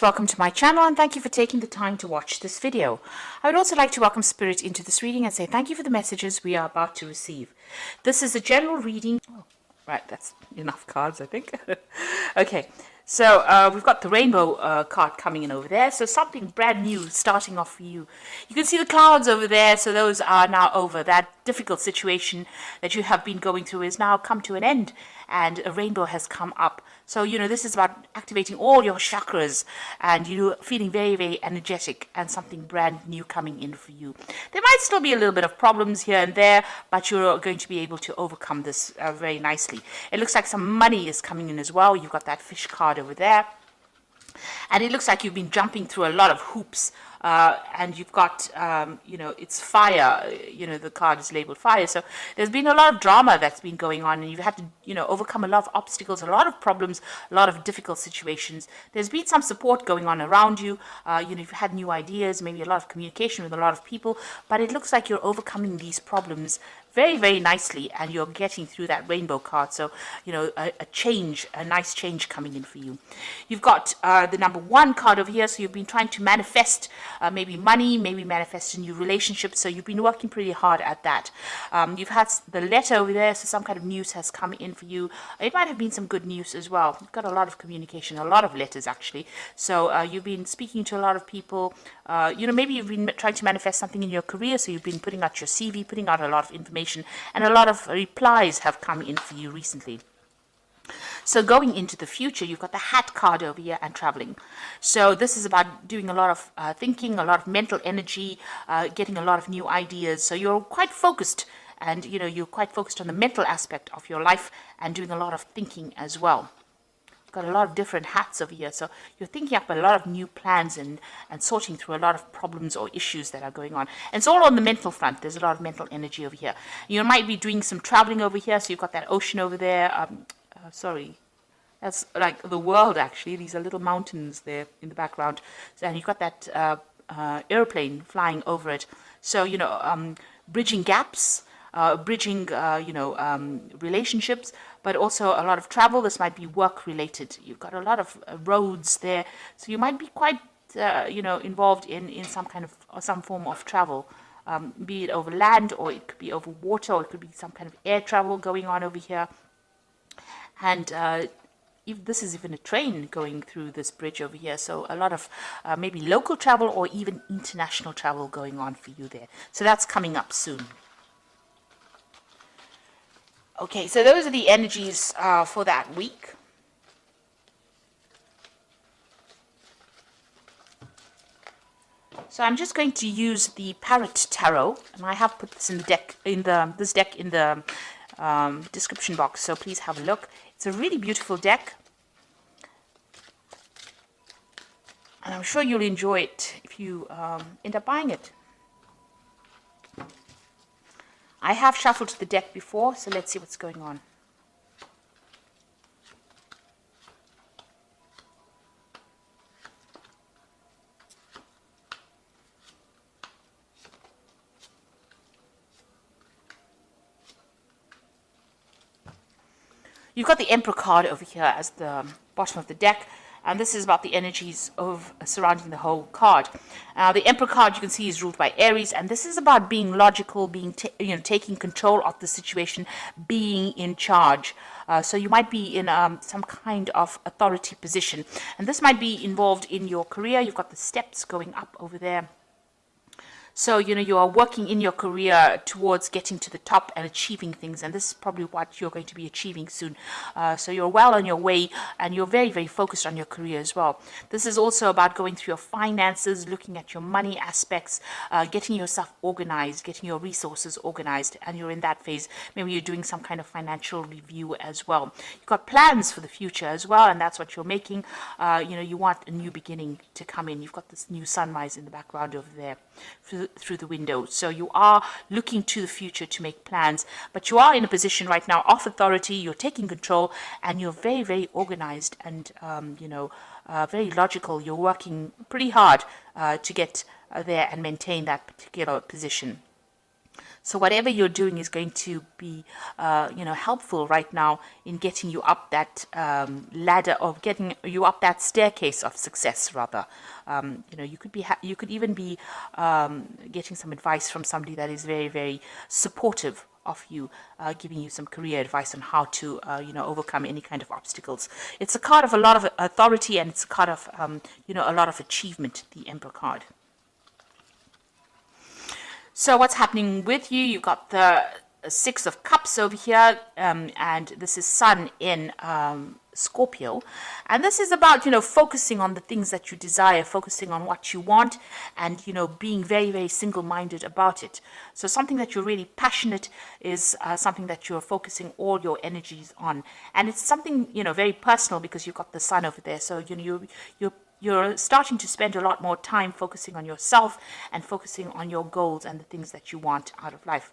Welcome to my channel and thank you for taking the time to watch this video. I would also like to welcome Spirit into this reading and say thank you for the messages we are about to receive. This is a general reading. Oh, right, that's enough cards, I think. Okay, so we've got the rainbow card coming in over there. So something brand new starting off for you. You can see the clouds over there, so those are now over. That difficult situation that you have been going through is now come to an end and a rainbow has come up. So, this is about activating all your chakras and feeling very, very energetic and something brand new coming in for you. There might still be a little bit of problems here and there, but you're going to be able to overcome this very nicely. It looks like some money is coming in as well. You've got that fish card over there. And it looks like you've been jumping through a lot of hoops, and you've got, it's fire. The card is labeled fire. So there's been a lot of drama that's been going on, and you've had to, overcome a lot of obstacles, a lot of problems, a lot of difficult situations. There's been some support going on around you. You've had new ideas, maybe a lot of communication with a lot of people, but it looks like you're overcoming these problems very, very nicely, and you're getting through that rainbow card. So, a nice change coming in for you. You've got the number 1 card over here. So you've been trying to manifest maybe money, maybe manifest a new relationship. So you've been working pretty hard at that. You've had the letter over there. So some kind of news has come in for you. It might have been some good news as well. You've got a lot of communication, a lot of letters actually. So you've been speaking to a lot of people. Maybe you've been trying to manifest something in your career. So you've been putting out your CV, putting out a lot of information, and a lot of replies have come in for you recently. So going into the future, you've got the hat card over here and traveling. So this is about doing a lot of thinking, a lot of mental energy, getting a lot of new ideas. So you're quite focused, and you're quite focused on the mental aspect of your life and doing a lot of thinking as well. Got a lot of different hats over here, so you're thinking up a lot of new plans and sorting through a lot of problems or issues that are going on. And it's all on the mental front. There's a lot of mental energy over here. You might be doing some traveling over here, so you've got that ocean over there. Sorry, that's like the world actually. These are little mountains there in the background, and you've got that airplane flying over it. So bridging gaps. Bridging, relationships, but also a lot of travel. This might be work related. You've got a lot of roads there, so you might be quite, involved in some form of travel, be it over land, or it could be over water, or it could be some kind of air travel going on over here. And if this is even a train going through this bridge over here, so a lot of maybe local travel or even international travel going on for you there. So that's coming up soon. Okay, so those are the energies for that week. So I'm just going to use the Parrot Tarot, and I have put this in the deck in the description box. So please have a look. It's a really beautiful deck, and I'm sure you'll enjoy it if you end up buying it. I have shuffled the deck before, so let's see what's going on. You've got the Emperor card over here as the bottom of the deck, and this is about the energies of surrounding the whole card. The Emperor card, you can see, is ruled by Aries, and this is about being logical, being taking control of the situation, being in charge. So you might be in some kind of authority position, and this might be involved in your career. You've got the steps going up over there. So, you are working in your career towards getting to the top and achieving things. And this is probably what you're going to be achieving soon. So you're well on your way, and you're very, very focused on your career as well. This is also about going through your finances, looking at your money aspects, getting yourself organized, getting your resources organized. And you're in that phase. Maybe you're doing some kind of financial review as well. You've got plans for the future as well, and that's what you're making. You want a new beginning to come in. You've got this new sunrise in the background over there through the window. So you are looking to the future to make plans, but you are in a position right now of authority. You're taking control, and you're very, very organized and very logical. You're working pretty hard to get there and maintain that particular position. So whatever you're doing is going to be, helpful right now in getting you up that ladder, or getting you up that staircase of success. Rather, you could be, you could even be getting some advice from somebody that is very, very supportive of you, giving you some career advice on how to, overcome any kind of obstacles. It's a card of a lot of authority, and it's a card of, a lot of achievement. The Emperor card. So what's happening with you? You've got the Six of Cups over here, and this is Sun in Scorpio. And this is about, focusing on the things that you desire, focusing on what you want, and, being very, very single-minded about it. So something that you're really passionate is something that you're focusing all your energies on. And it's something, very personal, because you've got the Sun over there. So, you're starting to spend a lot more time focusing on yourself and focusing on your goals and the things that you want out of life.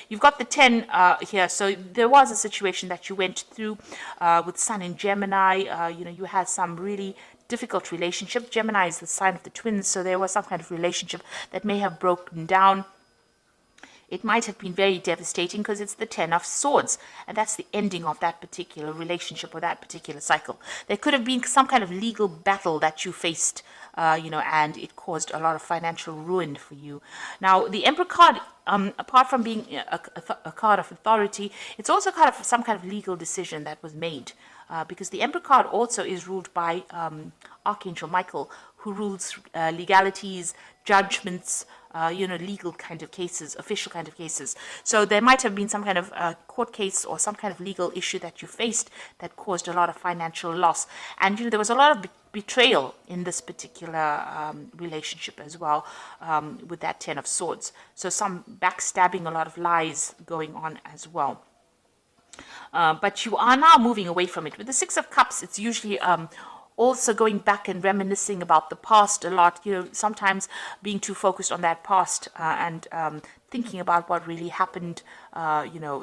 You've got the 10 here. So there was a situation that you went through with Sun in Gemini. You had some really difficult relationship. Gemini is the sign of the twins, so there was some kind of relationship that may have broken down. It might have been very devastating because it's the 10 of Swords, and that's the ending of that particular relationship or that particular cycle. There could have been some kind of legal battle that you faced, and it caused a lot of financial ruin for you. Now, the Emperor card, apart from being a card of authority, it's also kind of some kind of legal decision that was made. Because the Emperor card also is ruled by Archangel Michael, who rules legalities, judgments, legal kind of cases, official kind of cases. So there might have been some kind of court case or some kind of legal issue that you faced that caused a lot of financial loss. And, there was a lot of betrayal in this particular relationship as well, with that 10 of Swords. So some backstabbing, a lot of lies going on as well. But you are now moving away from it. With the Six of Cups, it's usually also going back and reminiscing about the past a lot, sometimes being too focused on that past and thinking about what really happened,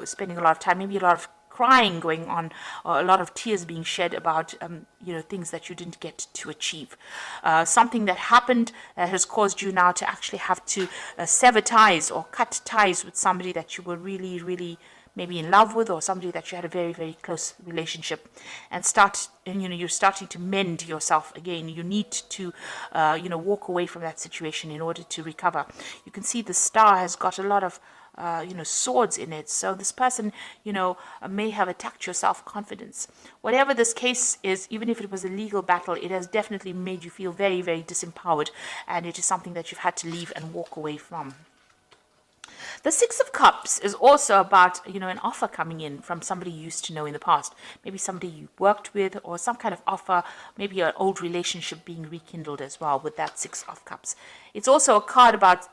spending a lot of time, maybe a lot of crying going on, or a lot of tears being shed about, things that you didn't get to achieve. Something that happened that has caused you now to actually have to sever ties or cut ties with somebody that you were really, really maybe in love with, or somebody that you had a very, very close relationship, and you're starting to mend yourself again. You need to, walk away from that situation in order to recover. You can see the star has got a lot of, swords in it. So this person, may have attacked your self-confidence. Whatever this case is, even if it was a legal battle, it has definitely made you feel very, very disempowered, and it is something that you've had to leave and walk away from. The Six of Cups is also about, an offer coming in from somebody you used to know in the past. Maybe somebody you worked with, or some kind of offer, maybe an old relationship being rekindled as well with that Six of Cups. It's also a card about,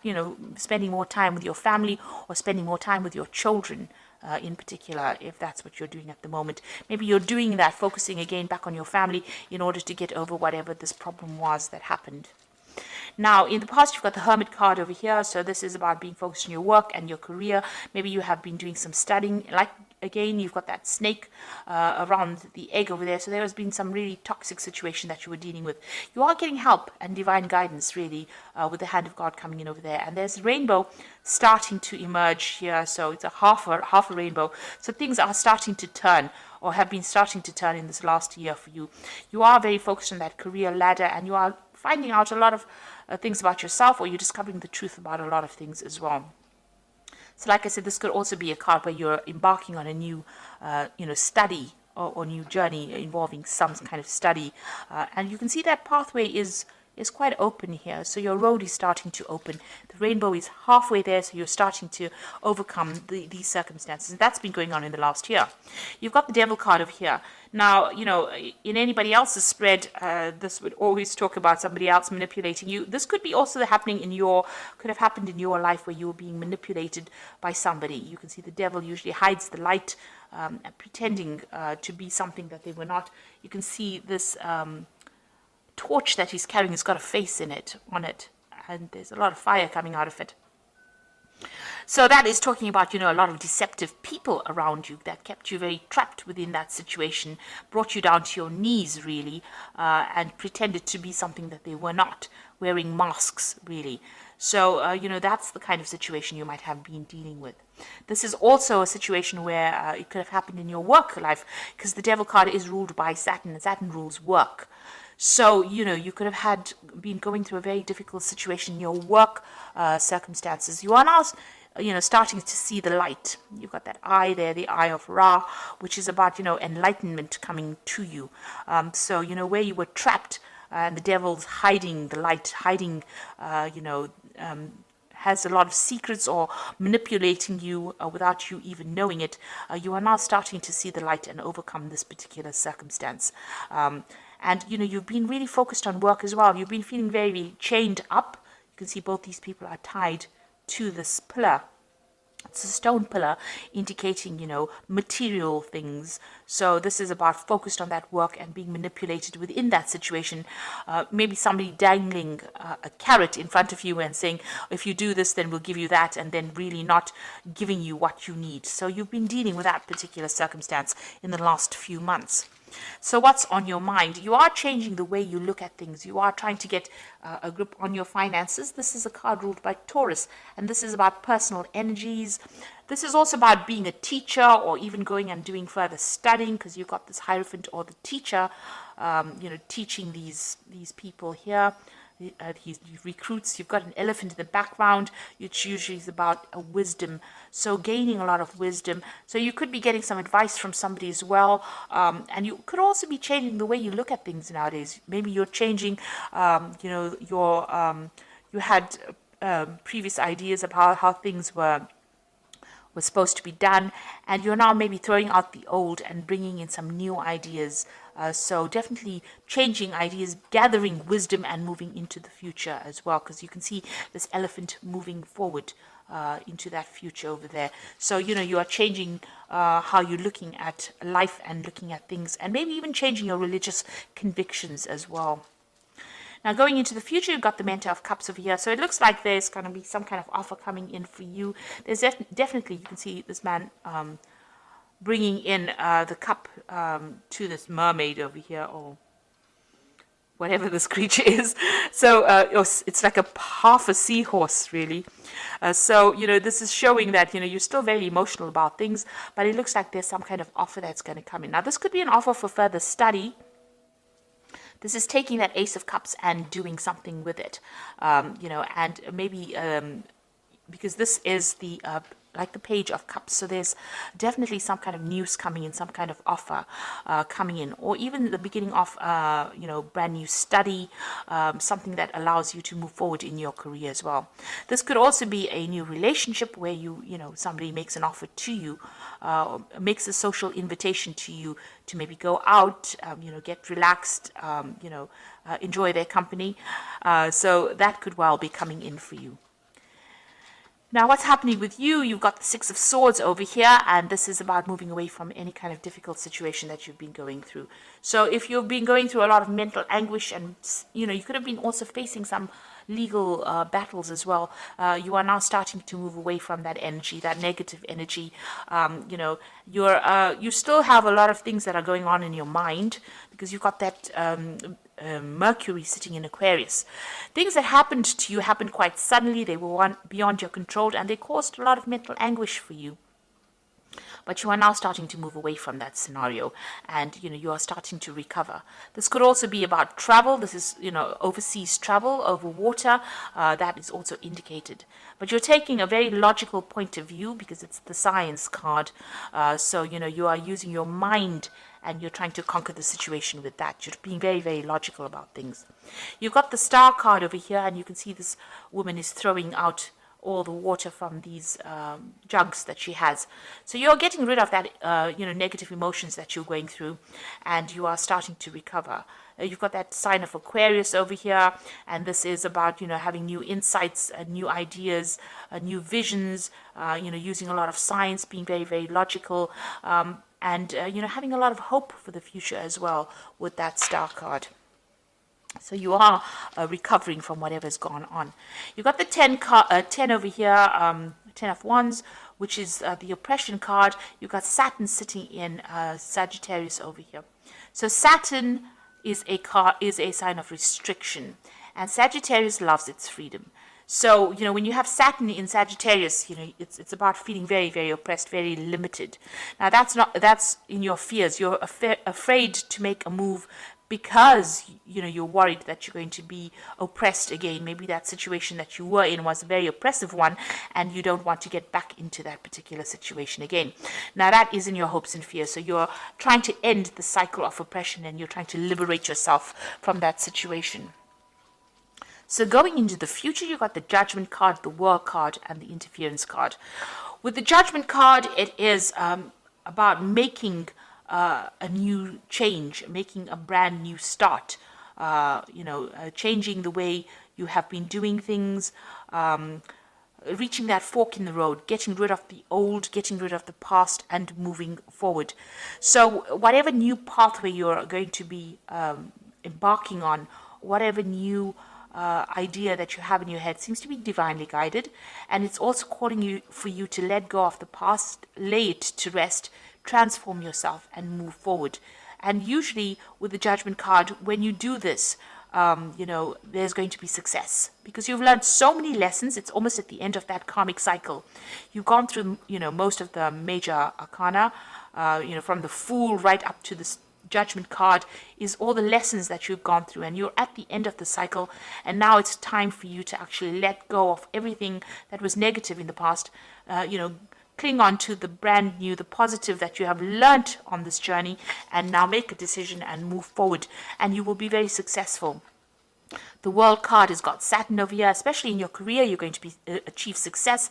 spending more time with your family, or spending more time with your children. In particular, if that's what you're doing at the moment. Maybe you're doing that, focusing again back on your family in order to get over whatever this problem was that happened. Now, in the past, you've got the Hermit card over here. So this is about being focused on your work and your career. Maybe you have been doing some studying. Like, again, you've got that snake around the egg over there. So there has been some really toxic situation that you were dealing with. You are getting help and divine guidance, really, with the hand of God coming in over there. And there's a rainbow starting to emerge here. So it's a half a rainbow. So things are starting to turn, or have been starting to turn in this last year for you. You are very focused on that career ladder, and you are finding out a lot of things about yourself, or you're discovering the truth about a lot of things as well. So like I said, this could also be a card where you're embarking on a new, study or new journey involving some kind of study. And you can see that pathway is quite open here. So your road is starting to open. The rainbow is halfway there, so you're starting to overcome these circumstances. And that's been going on in the last year. You've got the Devil card over here. Now, in anybody else's spread, this would always talk about somebody else manipulating you. This could be also could have happened in your life where you were being manipulated by somebody. You can see the devil usually hides the light, pretending to be something that they were not. You can see this torch that he's carrying has got a face on it, and there's a lot of fire coming out of it. So that is talking about, a lot of deceptive people around you that kept you very trapped within that situation, brought you down to your knees, really, and pretended to be something that they were not, wearing masks, really. So, that's the kind of situation you might have been dealing with. This is also a situation where it could have happened in your work life, because the Devil card is ruled by Saturn, and Saturn rules work. So, you could have been going through a very difficult situation in your work circumstances. You are now, starting to see the light. You've got that eye there, the eye of Ra, which is about, enlightenment coming to you. So, where you were trapped, and the devil's hiding the light, hiding, has a lot of secrets or manipulating you without you even knowing it, you are now starting to see the light and overcome this particular circumstance. And, you've been really focused on work as well. You've been feeling very chained up. You can see both these people are tied to this pillar. It's a stone pillar indicating, material things. So this is about focused on that work and being manipulated within that situation. Maybe somebody dangling a carrot in front of you and saying, if you do this, then we'll give you that, and then really not giving you what you need. So you've been dealing with that particular circumstance in the last few months. So what's on your mind? You are changing the way you look at things. You are trying to get a grip on your finances. This is a card ruled by Taurus, and this is about personal energies. This is also about being a teacher, or even going and doing further studying, because you've got this Hierophant or the teacher, teaching these people here. He recruits. You've got an elephant in the background, which usually is about a wisdom. So gaining a lot of wisdom. So you could be getting some advice from somebody as well. And you could also be changing the way you look at things nowadays. Maybe you're changing, you had previous ideas about how things were supposed to be done, and you're now maybe throwing out the old and bringing in some new ideas. So definitely changing ideas, gathering wisdom, and moving into the future as well, because you can see this elephant moving forward into that future over there. So, you are changing how you're looking at life and looking at things, and maybe even changing your religious convictions as well. Now, going into the future, you've got the Mentor of Cups over here. So it looks like there's going to be some kind of offer coming in for you. There's definitely, you can see this man bringing in the cup to this mermaid over here, or whatever this creature is. So it's like half a seahorse, really. So, this is showing that, you're still very emotional about things, but it looks like there's some kind of offer that's going to come in. Now, this could be an offer for further study. This is taking that Ace of Cups and doing something with it, and maybe because this is the like the Page of Cups, so there's definitely some kind of news coming in, some kind of offer coming in, or even the beginning of brand new study, something that allows you to move forward in your career as well. This could also be a new relationship where somebody makes an offer to you, makes a social invitation to you to maybe go out, get relaxed, enjoy their company. So that could well be coming in for you. Now, what's happening with you? You've got the Six of Swords over here, and this is about moving away from any kind of difficult situation that you've been going through. So if you've been going through a lot of mental anguish, and, you could have been also facing some legal battles as well, you are now starting to move away from that energy, that negative energy. You still have a lot of things that are going on in your mind, because you've got that Mercury sitting in Aquarius. Things that happened to you happened quite suddenly. They were beyond your control, and they caused a lot of mental anguish for you. But you are now starting to move away from that scenario, and you are starting to recover. This could also be about travel. This is overseas travel over water. That is also indicated. But you're taking a very logical point of view, because it's the Science card. So you are using your mind, and you're trying to conquer the situation with that. You're being very, very logical about things. You've got the Star card over here, and you can see this woman is throwing out all the water from these jugs that she has. So you're getting rid of that, negative emotions that you're going through, and you are starting to recover. You've got that sign of Aquarius over here, and this is about, having new insights, new ideas, new visions, using a lot of science, being very, very logical, and, having a lot of hope for the future as well with that Star card. So you are recovering from whatever's gone on. You got the 10 over here, 10 of Wands, which is the oppression card. You got Saturn sitting in Sagittarius over here. So Saturn is a sign of restriction, and Sagittarius loves its freedom. So, when you have Saturn in Sagittarius, it's about feeling very, very oppressed, very limited. Now, that's in your fears. You're afraid to make a move because, you're worried that you're going to be oppressed again. Maybe that situation that you were in was a very oppressive one, and you don't want to get back into that particular situation again. Now, that is in your hopes and fears. So you're trying to end the cycle of oppression, and you're trying to liberate yourself from that situation. So going into the future, you got the Judgment card, the World card, and the Interference card. With the Judgment card, it is about making a new change, making a brand new start, changing the way you have been doing things, reaching that fork in the road, getting rid of the old, getting rid of the past, and moving forward. So whatever new pathway you're going to be embarking on, whatever new idea that you have in your head seems to be divinely guided, and it's also calling for you to let go of the past, lay it to rest, transform yourself, and move forward. And usually with the Judgment card, when you do this, there's going to be success because you've learned so many lessons. It's almost at the end of that karmic cycle. You've gone through, most of the major arcana, from the Fool right up to the Judgment card is all the lessons that you've gone through, and you're at the end of the cycle, and now it's time for you to actually let go of everything that was negative in the past, cling on to the brand new, the positive that you have learnt on this journey, and now make a decision and move forward, and you will be very successful. The World card has got Saturn over here, especially in your career, you're going to achieve success.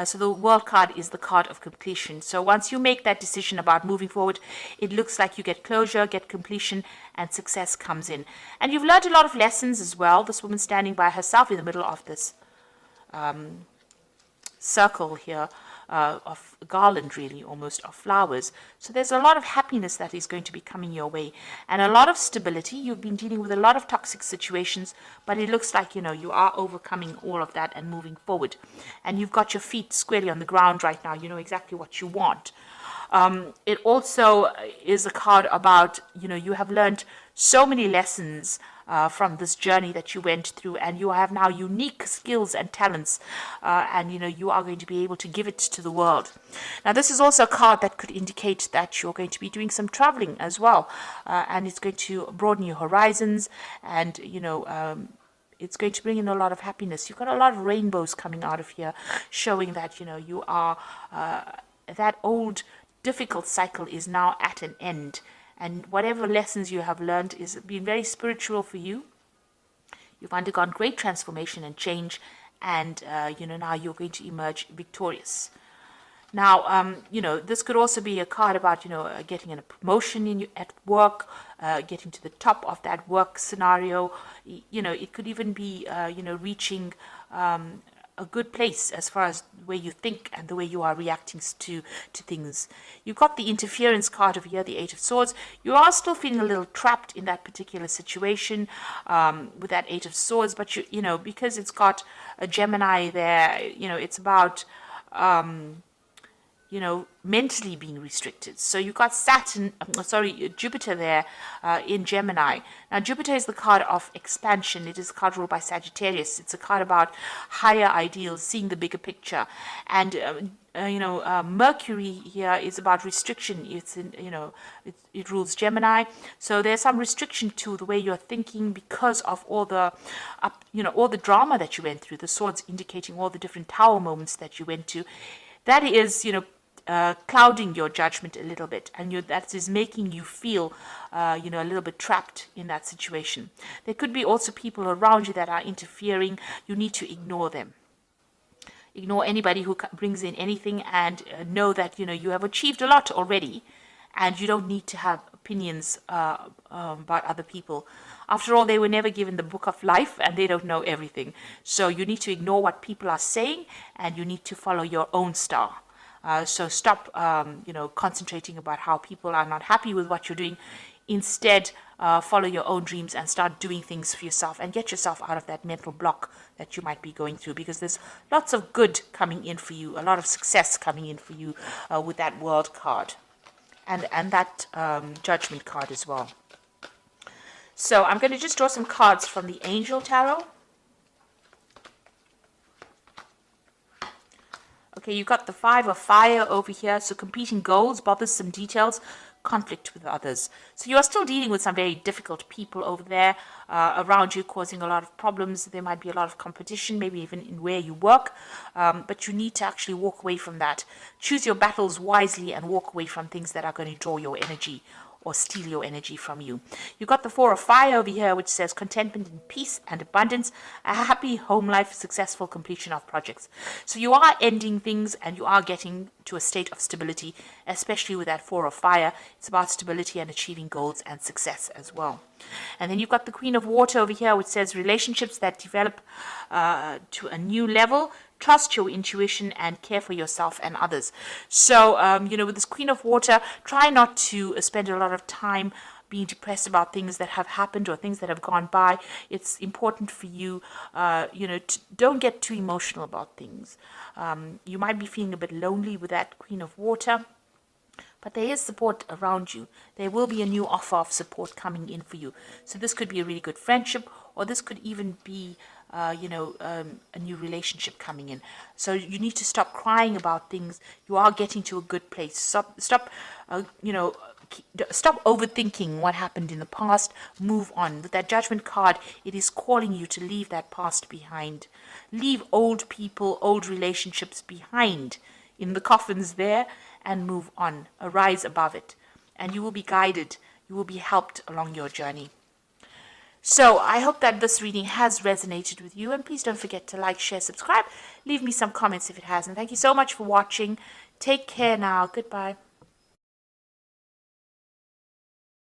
So the World card is the card of completion. So once you make that decision about moving forward, it looks like you get closure, get completion, and success comes in. And you've learned a lot of lessons as well. This woman standing by herself in the middle of this circle here. Of garland, really, almost, of flowers. So there's a lot of happiness that is going to be coming your way, and a lot of stability. You've been dealing with a lot of toxic situations, but it looks like, you are overcoming all of that and moving forward. And you've got your feet squarely on the ground right now. You know exactly what you want. It also is a card about, you have learned so many lessons from this journey that you went through, and you have now unique skills and talents, and you are going to be able to give it to the world. Now, this is also a card that could indicate that you're going to be doing some traveling as well, and it's going to broaden your horizons, and it's going to bring in a lot of happiness. You've got a lot of rainbows coming out of here, showing that you are that old difficult cycle is now at an end. And whatever lessons you have learned is been very spiritual for you. You've undergone great transformation and change, and now you're going to emerge victorious. Now, this could also be a card about getting a promotion at work, getting to the top of that work scenario. It could even be reaching a good place as far as the way you think and the way you are reacting to things. You've got the Interference card over here, the Eight of Swords. You are still feeling a little trapped in that particular situation with that Eight of Swords, but because it's got a Gemini there, it's about mentally being restricted. So you've got Jupiter there in Gemini. Now, Jupiter is the card of expansion. It is a card ruled by Sagittarius. It's a card about higher ideals, seeing the bigger picture. And, Mercury here is about restriction. It's in, it rules Gemini. So there's some restriction to the way you're thinking because of all the, all the drama that you went through. The swords indicating all the different tower moments that you went to. That is, clouding your judgment a little bit, and that is making you feel, a little bit trapped in that situation. There could be also people around you that are interfering. You need to ignore them. Ignore anybody who brings in anything, and know that, you have achieved a lot already, and you don't need to have opinions about other people. After all, they were never given the book of life, and they don't know everything. So you need to ignore what people are saying, and you need to follow your own star. So stop, concentrating about how people are not happy with what you're doing. instead follow your own dreams and start doing things for yourself and get yourself out of that mental block that you might be going through, because there's lots of good coming in for you, a lot of success coming in for you with that World card and that Judgment card as well. So I'm going to just draw some cards from the Angel Tarot. Okay, you've got the Five of Fire over here. So competing goals, bothersome details, conflict with others. So you are still dealing with some very difficult people over there around you, causing a lot of problems. There might be a lot of competition, maybe even in where you work. But you need to actually walk away from that. Choose your battles wisely and walk away from things that are going to draw your energy or steal your energy from you. You've got the Four of Fire over here, which says contentment and peace and abundance, a happy home life, successful completion of projects. So you are ending things and you are getting to a state of stability, especially with that Four of Fire. It's about stability and achieving goals and success as well. And then you've got the Queen of Water over here, which says relationships that develop to a new level. Trust your intuition and care for yourself and others. So, with this Queen of Water, try not to spend a lot of time being depressed about things that have happened or things that have gone by. It's important for you, don't get too emotional about things. You might be feeling a bit lonely with that Queen of Water, but there is support around you. There will be a new offer of support coming in for you. So this could be a really good friendship, or this could even be a new relationship coming in. So you need to stop crying about things. You are getting to a good place. Stop overthinking what happened in the past. Move on. With that Judgment card, it is calling you to leave that past behind. Leave old people, old relationships behind in the coffins there, and move on. Arise above it, and you will be guided. You will be helped along your journey. So I hope that this reading has resonated with you, and please don't forget to like, share, subscribe. Leave me some comments if it has, and thank you so much for watching. Take care now. Goodbye.